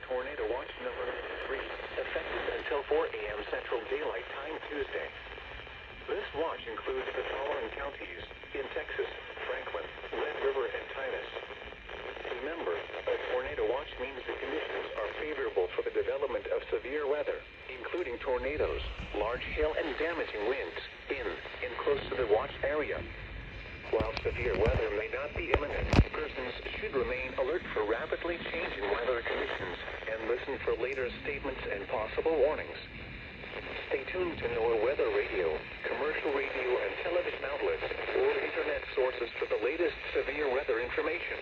Tornado Watch number 3, effective until 4 a.m. Central Daylight Time Tuesday. This watch includes the following counties in Texas: Franklin, Red River, and Titus. Remember, a tornado watch means the conditions are favorable for the development of severe weather, including tornadoes, large hail, and damaging winds in and close to the watch area. While severe weather may not be imminent, persons should remain alert for rapidly changing weather conditions and listen for later statements and possible warnings. Stay tuned to NOAA weather radio, commercial radio and television outlets, or internet sources for the latest severe weather information.